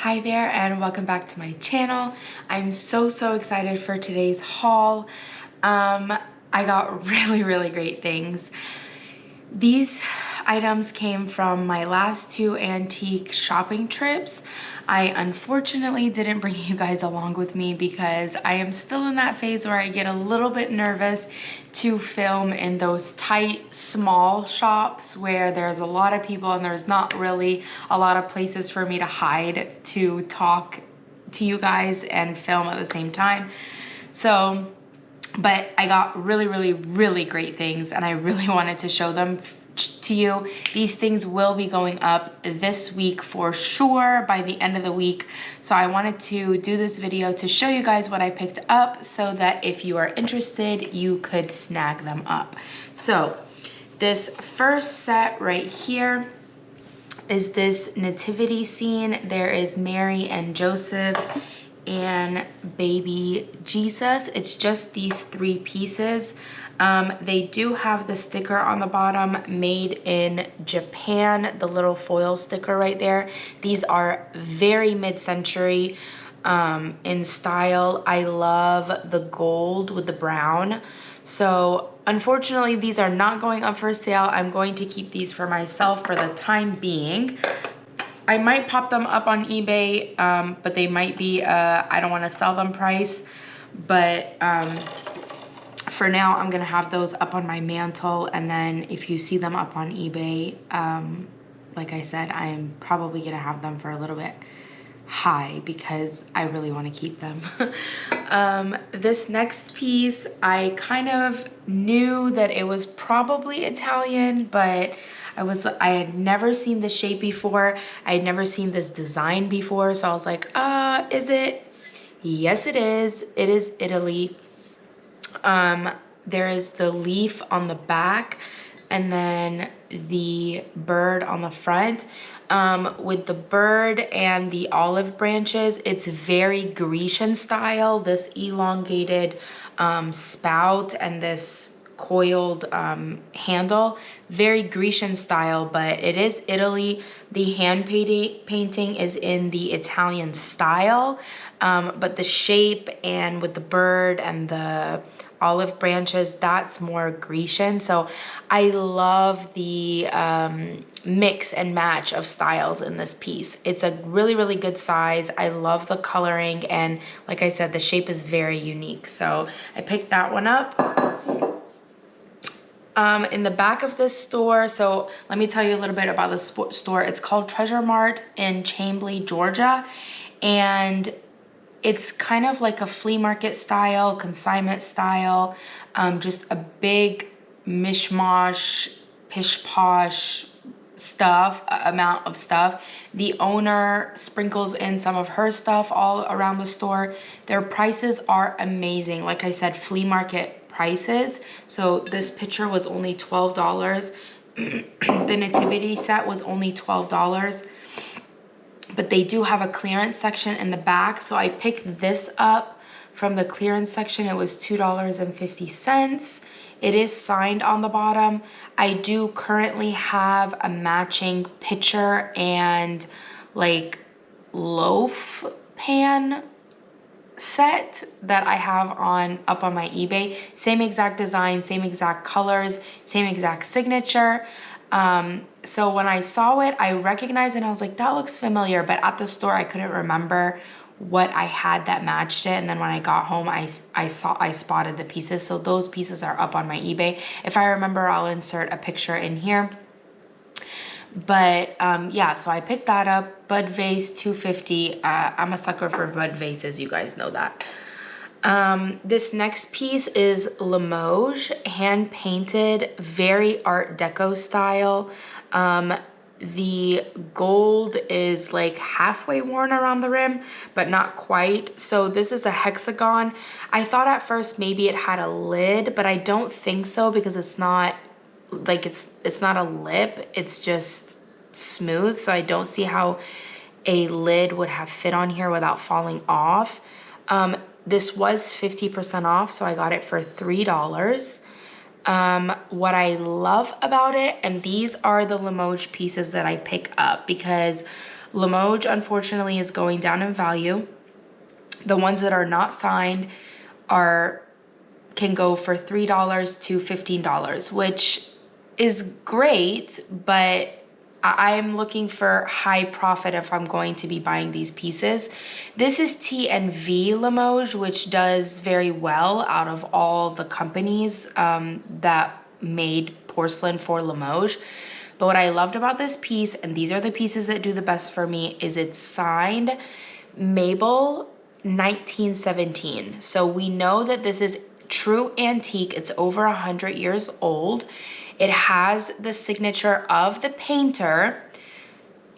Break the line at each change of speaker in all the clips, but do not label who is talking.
Hi there and welcome back to my channel. I'm so excited for today's haul. I got really great things. These items came from my last two antique shopping trips. I unfortunately didn't bring you guys along with me because I am still in that phase where I get a little bit nervous to film in those tight, small shops where there's a lot of people and there's not really a lot of places for me to hide to talk to you guys and film at the same time. So, but I got really great things and I really wanted to show them to you. These things will be going up this week for sure, by the end of the week. So I wanted to do this video to show you guys what I picked up so that if you are interested, you could snag them up. So this first set right here is this nativity scene. There is Mary and Joseph and baby Jesus. It's just these three pieces. They do have the sticker on the bottom, made in Japan, the little foil sticker right there. These are very mid-century in style. I love the gold with the brown. So unfortunately, these are not going up for sale. I'm going to keep these for myself for the time being. I might pop them up on eBay, but they might be, I don't want to sell them price, but for now, I'm gonna have those up on my mantle, and then if you see them up on eBay, like I said, I'm probably gonna have them for a little bit high because I really want to keep them. This next piece, I kind of knew that it was probably Italian, but I had never seen the shape before. I had never seen this design before, so I was like, is it? Yes, it is. It is Italy. There is the leaf on the back and then the bird on the front. With the bird and the olive branches, it's very Grecian style, this elongated spout and this coiled handle, very Grecian style, but it is Italy. The hand painting is in the Italian style, but the shape and with the bird and the olive branches, that's more Grecian. So I love the mix and match of styles in this piece. It's a really good size. I love the coloring, and like I said, the shape is very unique. So I picked that one up. In the back of this store, so let me tell you a little bit about this store. It's called Treasure Mart in Chamblee, Georgia, and it's kind of like a flea market style, consignment style, just a big mishmash, pish-posh amount of stuff. The owner sprinkles in some of her stuff all around the store. Their prices are amazing. Like I said, flea market prices. So this picture was only $12. The nativity set was only $12. But they do have a clearance section in the back. So I picked this up from the clearance section. It was $2.50. It is signed on the bottom. I do currently have a matching pitcher and like loaf pan set that I have up on my eBay. Same exact design, same exact colors, same exact signature. So when I saw it, I recognized it and I was like, that looks familiar, but at the store I couldn't remember what I had that matched it. And then when I got home, I spotted the pieces. So those pieces are up on my eBay. If I remember, I'll insert a picture in here. But yeah, so I picked that up. Bud vase, $2.50. I'm a sucker for bud vases, you guys know that. This next piece is Limoges, hand painted, very Art Deco style. The gold is like halfway worn around the rim, but not quite. So this is a hexagon. I thought at first maybe it had a lid, but I don't think so because it's not like it's not a lip, it's just smooth. So I don't see how a lid would have fit on here without falling off. This was 50% off, so I got it for $3. What I love about it, and these are the Limoges pieces that I pick up because Limoges, unfortunately, is going down in value. The ones that are not signed can go for $3 to $15, which is great, but I'm looking for high profit if I'm going to be buying these pieces. This is T&V Limoges, which does very well out of all the companies that made porcelain for Limoges. But what I loved about this piece, and these are the pieces that do the best for me, is it's signed Mabel 1917. So we know that this is true antique. It's over 100 years old. It has the signature of the painter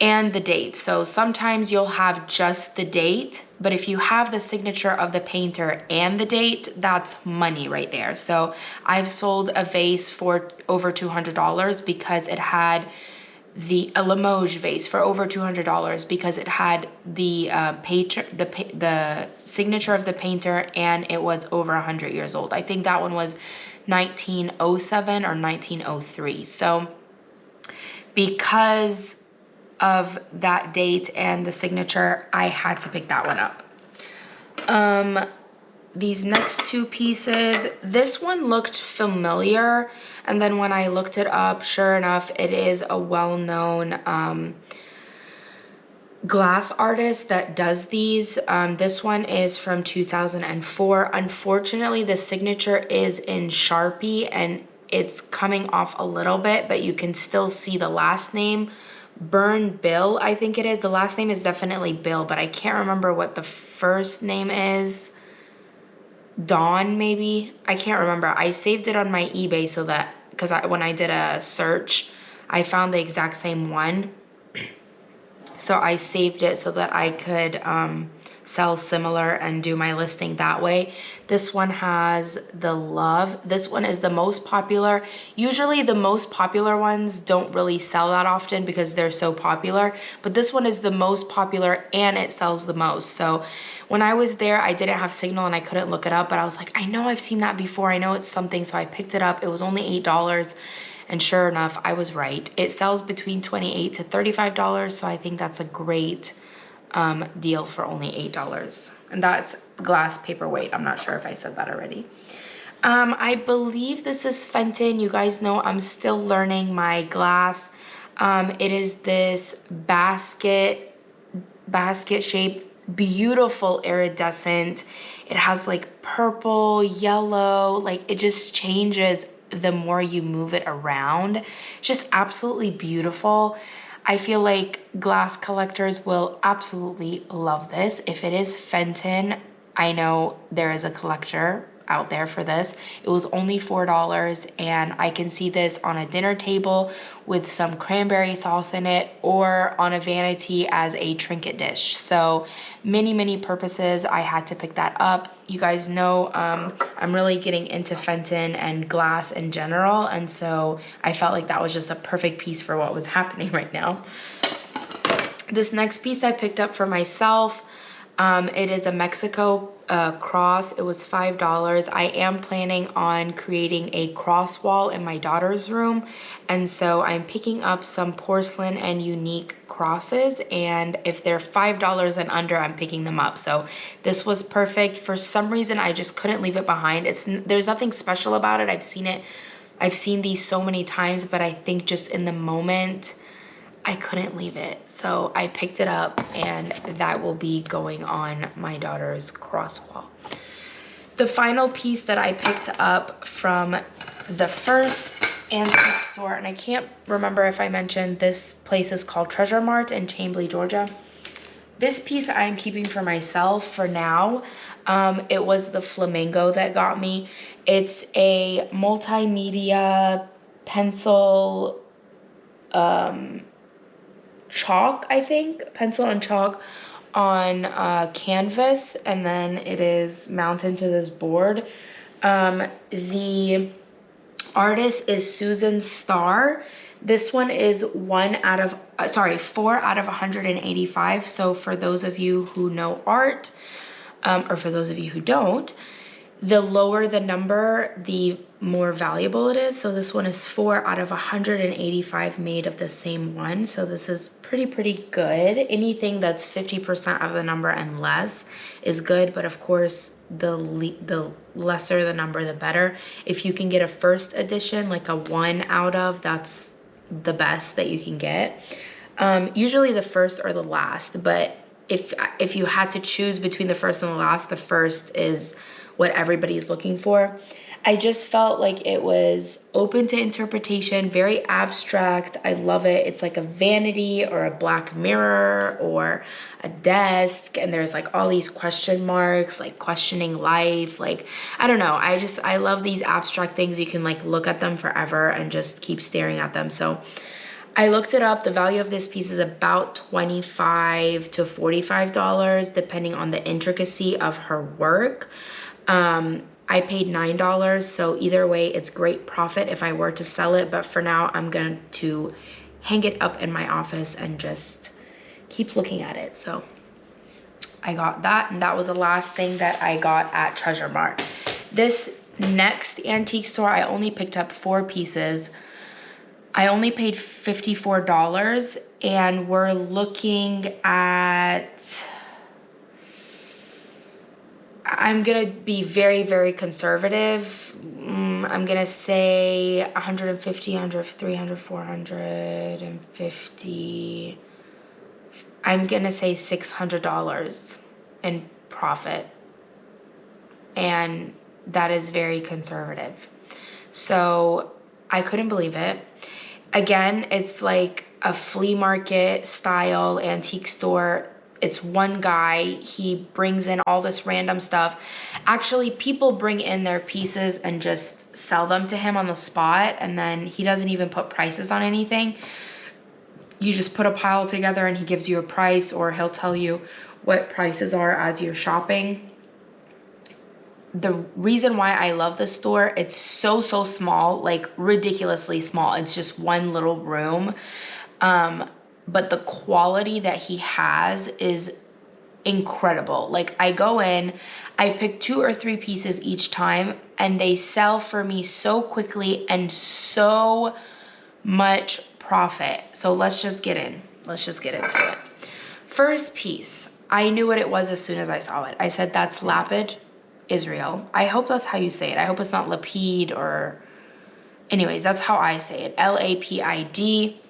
and the date. So sometimes you'll have just the date, but if you have the signature of the painter and the date, that's money right there. So I've sold a vase for over $200 because it had a Limoges vase for over $200 because it had the signature of the painter, and it was over 100 years old. I think that one was 1907 or 1903. So because of that date and the signature, I had to pick that one up. These next two pieces, this one looked familiar, and then when I looked it up, sure enough, it is a well-known glass artist that does these. This one is from 2004. Unfortunately, the signature is in Sharpie and it's coming off a little bit, but you can still see the last name. Burn Bill, I think it is. The last name is definitely Bill, but I can't remember what the first name is. Dawn, maybe? I can't remember. I saved it on my eBay so that, because when I did a search, I found the exact same one. So I saved it so that I could sell similar and do my listing that way. This one has the love. This one is the most popular. Usually the most popular ones don't really sell that often because they're so popular, but this one is the most popular and it sells the most. So when I was there, I didn't have signal and I couldn't look it up, but I was like, I know I've seen that before. I know it's something. So I picked it up. It was only $8. And sure enough, I was right. It sells between $28 to $35, so I think that's a great deal for only $8. And that's glass paperweight. I'm not sure if I said that already. I believe this is Fenton. You guys know I'm still learning my glass. It is this basket shape, beautiful iridescent. It has like purple, yellow, like it just changes the more you move it around. Just absolutely beautiful. I feel like glass collectors will absolutely love this. If it is Fenton, I know there is a collector out there for this. It was only $4, and I can see this on a dinner table with some cranberry sauce in it, or on a vanity as a trinket dish. So many purposes. I had to pick that up. You guys know I'm really getting into Fenton and glass in general, and so I felt like that was just a perfect piece for what was happening right now. This next piece I picked up for myself. It is a Mexico cross. It was $5. I am planning on creating a cross wall in my daughter's room, and so I'm picking up some porcelain and unique crosses, and if they're $5 and under, I'm picking them up. So this was perfect. For some reason, I just couldn't leave it behind. There's nothing special about it. I've seen these so many times, but I think just in the moment, I couldn't leave it. So I picked it up, and that will be going on my daughter's cross wall. The final piece that I picked up from the first antique store, and I can't remember if I mentioned this place is called Treasure Mart in Chamblee, Georgia. This piece I'm keeping for myself for now. It was the flamingo that got me. It's a multimedia pencil chalk, I think, pencil and chalk on canvas, and then it is mounted to this board. The artist is Susan Starr. This one is 4 out of 185. So for those of you who know art, or for those of you who don't, the lower the number, the more valuable it is. So this one is 4 out of 185 made of the same one. So this is pretty good. Anything that's 50% of the number and less is good, but of course, the lesser the number, the better. If you can get a first edition, like a 1 out of, that's the best that you can get. Usually the first or the last, but if you had to choose between the first and the last, the first is what everybody's looking for. I just felt like it was open to interpretation, very abstract. I love it. It's like a vanity or a black mirror or a desk, and there's like all these question marks, like questioning life. Like, I don't know. I love these abstract things. You can like look at them forever and just keep staring at them. So I looked it up. The value of this piece is about $25 to $45, depending on the intricacy of her work. I paid $9, so either way, it's great profit if I were to sell it. But for now, I'm going to hang it up in my office and just keep looking at it. So I got that, and that was the last thing that I got at Treasure Mart. This next antique store, I only picked up 4 pieces. I only paid $54, and we're looking at, I'm gonna be very conservative. I'm gonna say 150, 100, 300, 450. I'm gonna say $600 in profit, and that is very conservative. So I couldn't believe it. Again, it's like a flea market style antique store. It's one guy. He brings in all this random stuff. Actually, people bring in their pieces and just sell them to him on the spot, and then he doesn't even put prices on anything. You just put a pile together and he gives you a price, or he'll tell you what prices are as you're shopping. The reason why I love this store, it's so small, like ridiculously small. It's just one little room. But the quality that he has is incredible. Like, I go in, I pick 2 or 3 pieces each time, and they sell for me so quickly and so much profit. So let's just get in. Let's just get into it. First piece, I knew what it was as soon as I saw it. I said, that's Lapid, Israel. I hope that's how you say it. I hope it's not Lapid or... Anyways, that's how I say it. L-A-P-I-D.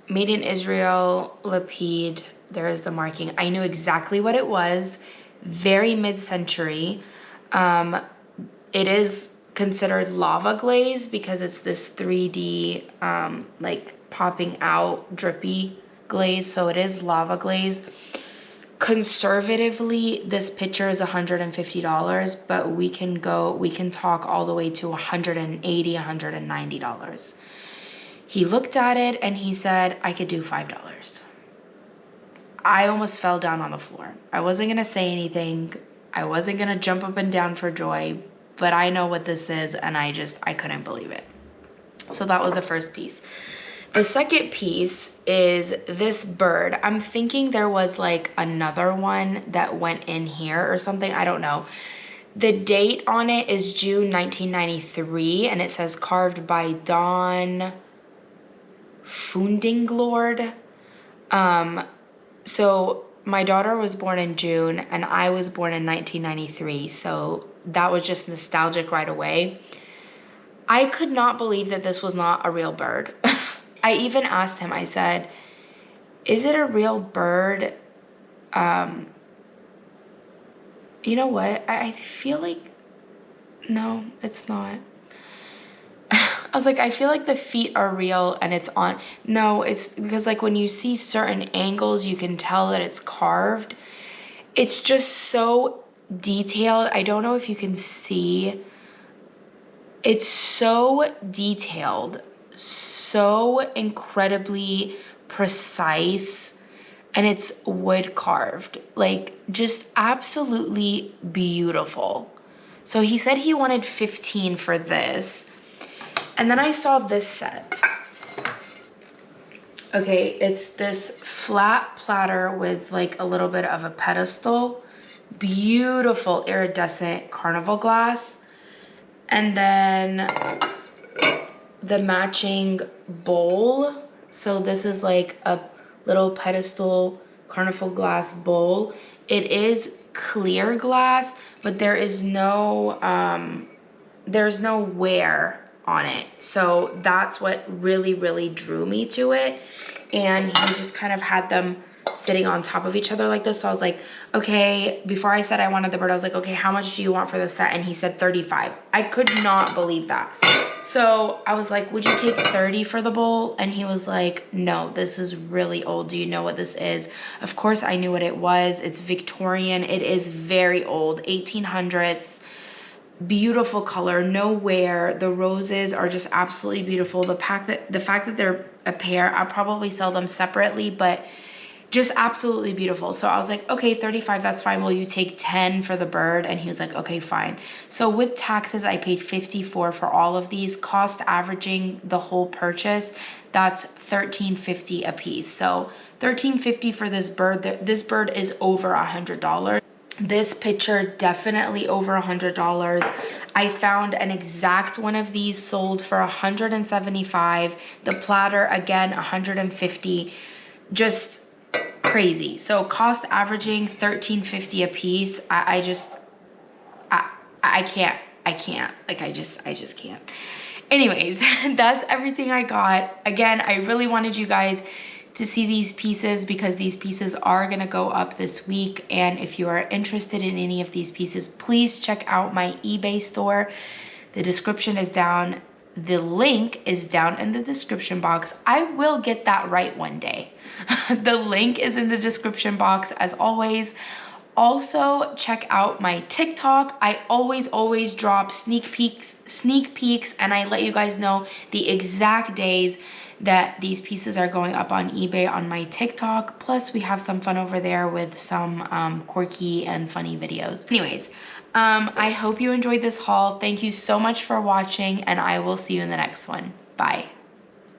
Made in Israel, Lapid. There is the marking. I knew exactly what it was. Very mid-century. It is considered lava glaze because it's this 3D, like popping out, drippy glaze. So it is lava glaze. Conservatively, this picture is $150, but we can talk all the way to $180, $190. He looked at it and he said, I could do $5. I almost fell down on the floor. I wasn't gonna say anything. I wasn't gonna jump up and down for joy, but I know what this is, and I couldn't believe it. So that was the first piece. The second piece is this bird. I'm thinking there was like another one that went in here or something. I don't know. The date on it is June 1993, and it says carved by Don Fundinglord. So my daughter was born in June, and I was born in 1993, so that was just nostalgic right away. I could not believe that this was not a real bird. I even asked him, I said, is it a real bird? You know what? I feel like, no, it's not. I was like, I feel like the feet are real and it's on. No, it's because like when you see certain angles, you can tell that it's carved. It's just so detailed. I don't know if you can see. It's so detailed, so incredibly precise, and it's wood carved, like just absolutely beautiful. So he said he wanted 15 for this. And then I saw this set. Okay, it's this flat platter with like a little bit of a pedestal beautiful iridescent carnival glass. And then the matching bowl. So this is like a little pedestal carnival glass bowl. It is clear glass, but there's no wear on it. So that's what really drew me to it. And he just kind of had them sitting on top of each other like this. So I was like, okay, before I said I wanted the bird, I was like, okay, how much do you want for the set? And he said 35. I could not believe that. So I was like, would you take 30 for the bowl? And he was like, no, this is really old. Do you know what this is? Of course I knew what it was. It's Victorian. It is very old, 1800s. Beautiful color, no wear. The roses are just absolutely beautiful. The fact that they're a pair, I'll probably sell them separately, but just absolutely beautiful. So I was like, okay, 35, that's fine. Will you take 10 for the bird? And he was like, okay, fine. So with taxes, I paid 54 for all of these. Cost averaging the whole purchase, that's $13.50 a piece. So $13.50 for this bird. This bird is over $100. This picture definitely over $100. I found an exact one of these sold for $175. The platter, again, $150. Just crazy. So cost averaging $13.50 a piece. I can't. Like I just can't. Anyways, that's everything I got. Again, I really wanted you guys to see these pieces because these pieces are gonna go up this week. And if you are interested in any of these pieces, please check out my eBay store. The description is down. The link is down in the description box. I will get that right one day. The link is in the description box as always. Also, check out my TikTok. I always drop sneak peeks, and I let you guys know the exact days that these pieces are going up on eBay on my TikTok. Plus, we have some fun over there with some quirky and funny videos. Anyways, I hope you enjoyed this haul. Thank you so much for watching, and I will see you in the next one. Bye.